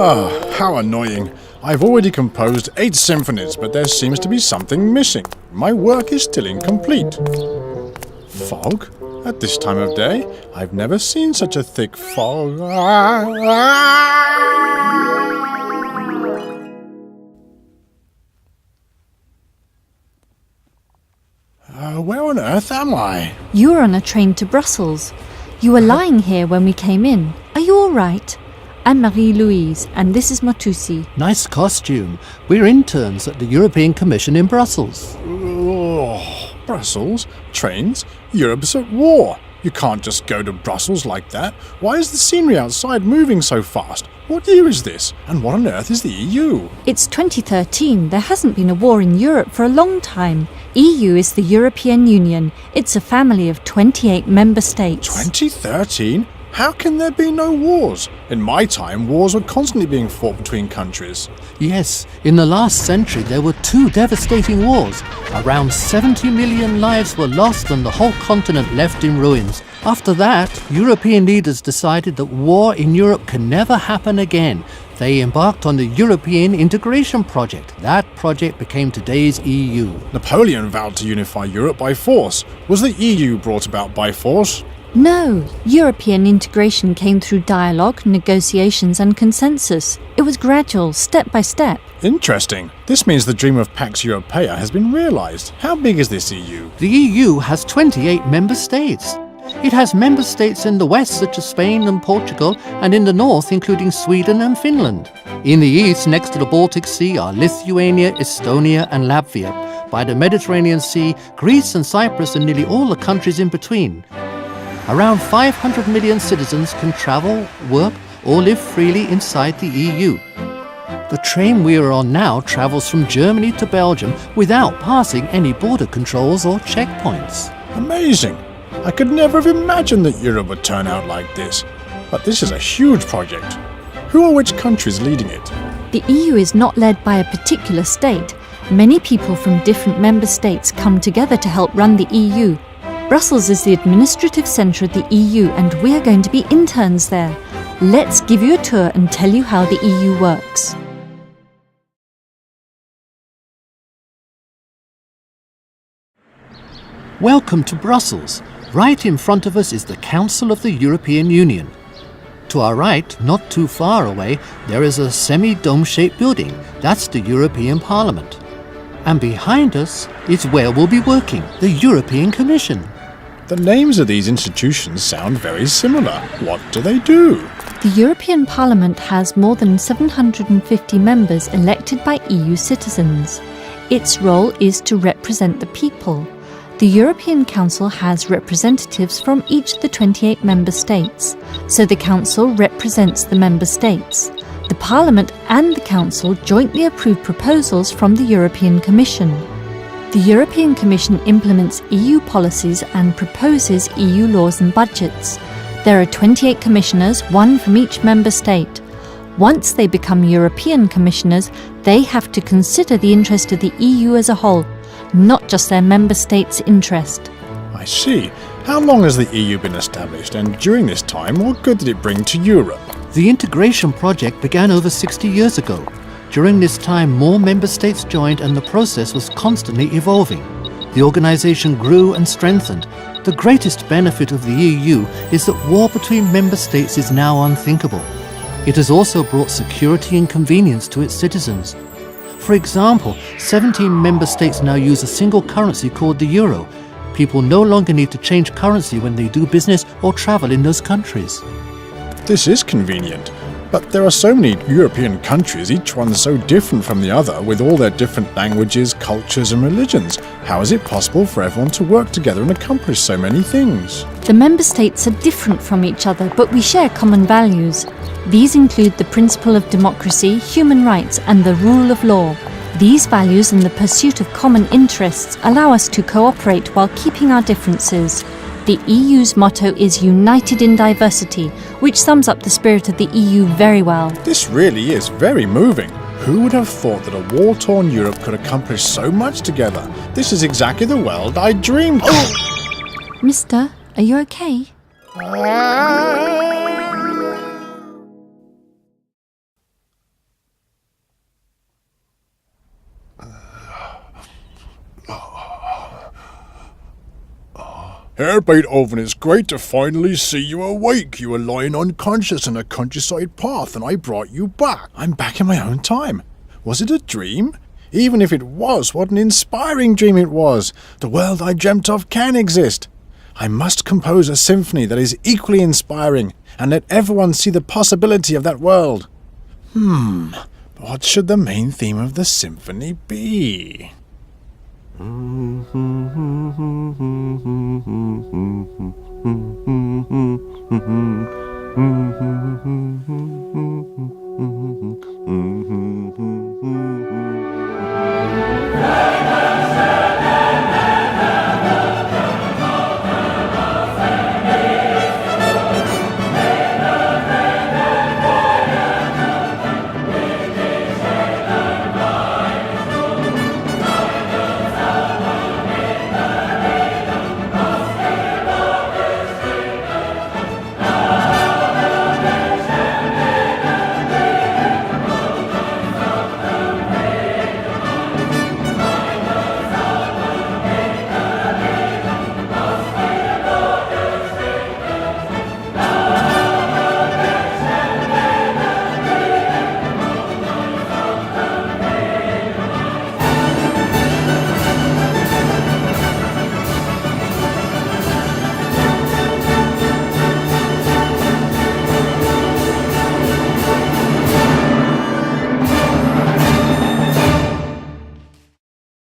Oh, how annoying. I've already composed 8 symphonies, but there seems to be something missing. My work is still incomplete. Fog? At this time of day? I've never seen such a thick fog. Where on earth am I? You were on a train to Brussels. You were lying here when we came in. Are you all right? I'm Marie-Louise, and this is Matusi. Nice costume. We're interns at the European Commission in Brussels. Oh, Brussels? Trains? Europe's at war. You can't just go to Brussels like that. Why is the scenery outside moving so fast? What year is this? And what on earth is the EU? It's 2013. There hasn't been a war in Europe for a long time. EU is the European Union. It's a family of 28 member states. 2013? How can there be no wars? In my time, wars were constantly being fought between countries. Yes, in the last century there were 2 devastating wars. Around 70 million lives were lost and the whole continent left in ruins. After that, European leaders decided that war in Europe can never happen again. They embarked on the European Integration Project. That project became today's EU. Napoleon vowed to unify Europe by force. Was the EU brought about by force? No, European integration came through dialogue, negotiations and consensus. It was gradual, step by step. Interesting. This means the dream of Pax Europaea has been realised. How big is this EU? The EU has 28 member states. It has member states in the west such as Spain and Portugal, and in the north including Sweden and Finland. In the east, next to the Baltic Sea, are Lithuania, Estonia and Latvia. By the Mediterranean Sea, Greece and Cyprus and nearly all the countries in between. Around 500 million citizens can travel, work or live freely inside the EU. The train we are on now travels from Germany to Belgium without passing any border controls or checkpoints. Amazing! I could never have imagined that Europe would turn out like this. But this is a huge project. Who or which countries leading it? The EU is not led by a particular state. Many people from different member states come together to help run the EU. Brussels is the administrative centre of the EU and we're going to be interns there. Let's give you a tour and tell you how the EU works. Welcome to Brussels. Right in front of us is the Council of the European Union. To our right, not too far away, there is a semi-dome-shaped building. That's the European Parliament. And behind us is where we'll be working, the European Commission. The names of these institutions sound very similar. What do they do? The European Parliament has more than 750 members elected by EU citizens. Its role is to represent the people. The European Council has representatives from each of the 28 member states, so the Council represents the member states. The Parliament and the Council jointly approve proposals from the European Commission. The European Commission implements EU policies and proposes EU laws and budgets. There are 28 commissioners, 1 from each member state. Once they become European commissioners, they have to consider the interest of the EU as a whole, not just their member states' interest. I see. How long has the EU been established, and during this time, what good did it bring to Europe? The integration project began over 60 years ago. During this time, more member states joined and the process was constantly evolving. The organization grew and strengthened. The greatest benefit of the EU is that war between member states is now unthinkable. It has also brought security and convenience to its citizens. For example, 17 member states now use a single currency called the euro. People no longer need to change currency when they do business or travel in those countries. This is convenient. But there are so many European countries, each one so different from the other, with all their different languages, cultures and religions. How is it possible for everyone to work together and accomplish so many things? The member states are different from each other, but we share common values. These include the principle of democracy, human rights and the rule of law. These values and the pursuit of common interests allow us to cooperate while keeping our differences. The EU's motto is United in Diversity, which sums up the spirit of the EU very well. This really is very moving. Who would have thought that a war-torn Europe could accomplish so much together? This is exactly the world I dreamed of. Oh! Mister, are you okay? Herr Beethoven, it's great to finally see you awake. You were lying unconscious in a countryside path and I brought you back. I'm back in my own time. Was it a dream? Even if it was, what an inspiring dream it was. The world I dreamt of can exist. I must compose a symphony that is equally inspiring and let everyone see the possibility of that world. What should the main theme of the symphony be?